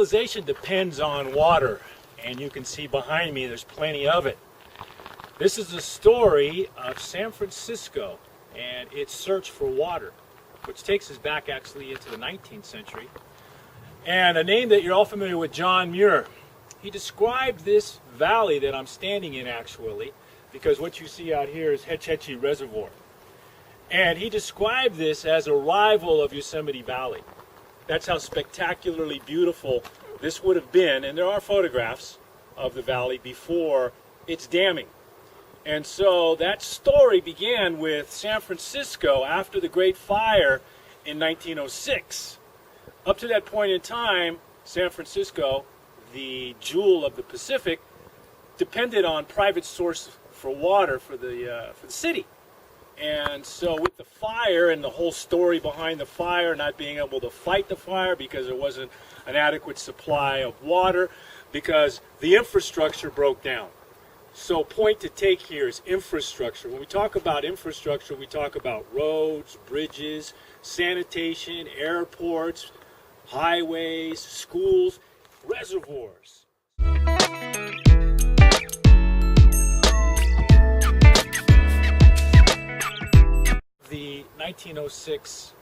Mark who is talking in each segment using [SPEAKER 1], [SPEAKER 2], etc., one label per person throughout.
[SPEAKER 1] civilization depends on water, and you can see behind me there's plenty of it. This is the story of San Francisco and its search for water, which takes us back actually into the 19th century. And a name that you're all familiar with, John Muir. He described this valley that I'm standing in actually, because what you see out here is Hetch Hetchy Reservoir. And he described this as a rival of Yosemite Valley. That's how spectacularly beautiful this would have been, and there are photographs of the valley before its damming. And so that story began with San Francisco after the Great Fire in 1906. Up to that point in time, San Francisco, the jewel of the Pacific, depended on private source for water for the city. And so with the fire and the whole story behind the fire, not being able to fight the fire because there wasn't an adequate supply of water, because the infrastructure broke down. So point to take here is infrastructure. When we talk about infrastructure, we talk about roads, bridges, sanitation, airports, highways, schools, reservoirs. The 1906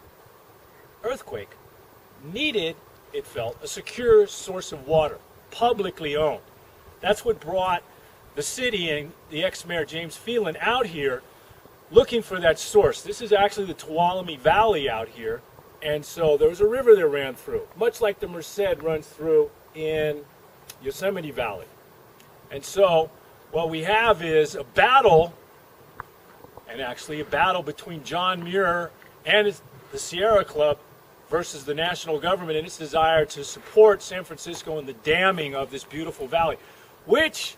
[SPEAKER 1] earthquake needed, it felt, a secure source of water, publicly owned. That's what brought the city and the ex-mayor James Phelan out here looking for that source. This is actually the Tuolumne Valley out here, and so there was a river that ran through, much like the Merced runs through in Yosemite Valley. And so what we have is a battle, and actually a battle between John Muir and the Sierra Club versus the national government and its desire to support San Francisco in the damming of this beautiful valley, which,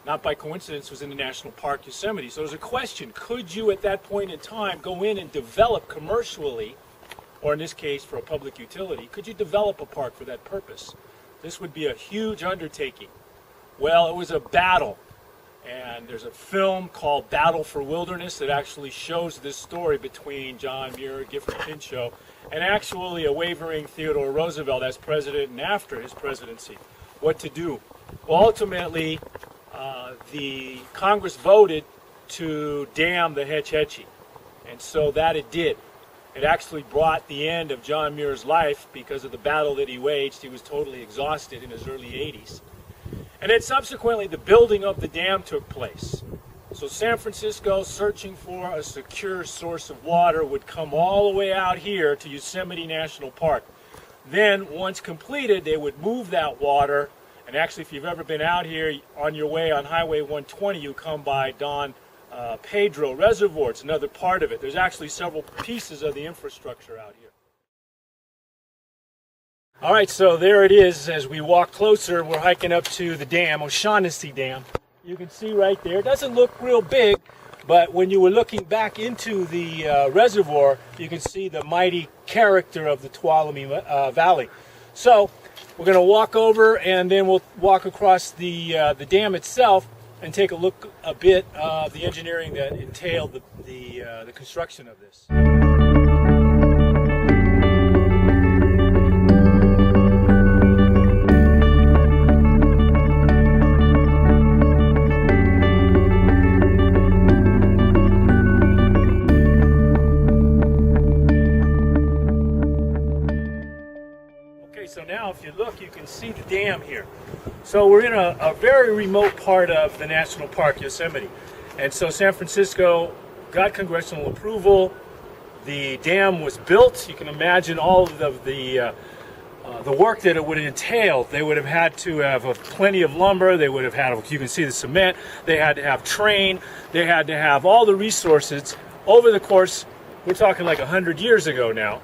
[SPEAKER 1] not by coincidence, was in the National Park Yosemite. So there's a question, could you at that point in time go in and develop commercially, or in this case for a public utility, could you develop a park for that purpose? This would be a huge undertaking. Well, it was a battle. And there's a film called Battle for Wilderness that actually shows this story between John Muir, Gifford Pinchot, and actually a wavering Theodore Roosevelt as president and after his presidency. What to do? Well, ultimately, the Congress voted to dam the Hetch Hetchy, and so that it did. It actually brought the end of John Muir's life because of the battle that he waged. He was totally exhausted in his early 80s. And then subsequently, the building of the dam took place. So San Francisco, searching for a secure source of water, would come all the way out here to Yosemite National Park. Then, once completed, they would move that water. And actually, if you've ever been out here on your way on Highway 120, you come by Don Pedro Reservoir. It's another part of it. There's actually several pieces of the infrastructure out here. All right, so there it is. As we walk closer, we're hiking up to the dam, O'Shaughnessy Dam. You can see right there. It doesn't look real big, but when you were looking back into the reservoir, you can see the mighty character of the Tuolumne Valley. So we're going to walk over, and then we'll walk across the dam itself and take a look a bit of the engineering that entailed the construction of this. So now if you look, you can see the dam here. So we're in a very remote part of the National Park, Yosemite. And so San Francisco got congressional approval. The dam was built. You can imagine all of the work that it would entail. They would have had to have plenty of lumber. They would have had, you can see the cement. They had to have train. They had to have all the resources over the course, we're talking like 100 years ago now,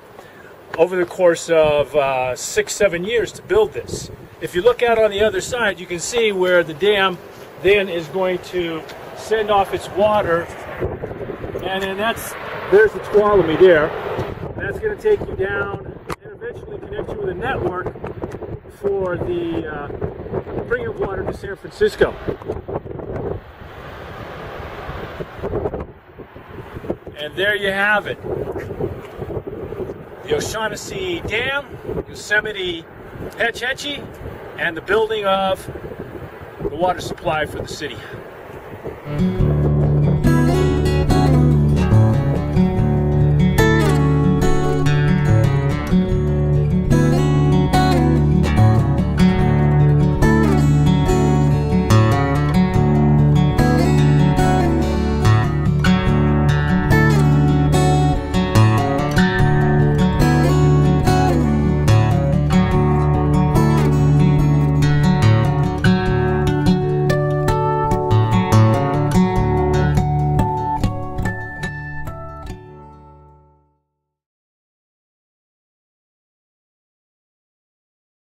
[SPEAKER 1] over the course of 6-7 years to build this. If you look out on the other side, you can see where the dam then is going to send off its water, and then there's the Tuolumne there. That's going to take you down and eventually connect you with a network for the bring of water to San Francisco. And there you have it. The O'Shaughnessy Dam, Yosemite Hetch Hetchy, and the building of the water supply for the city.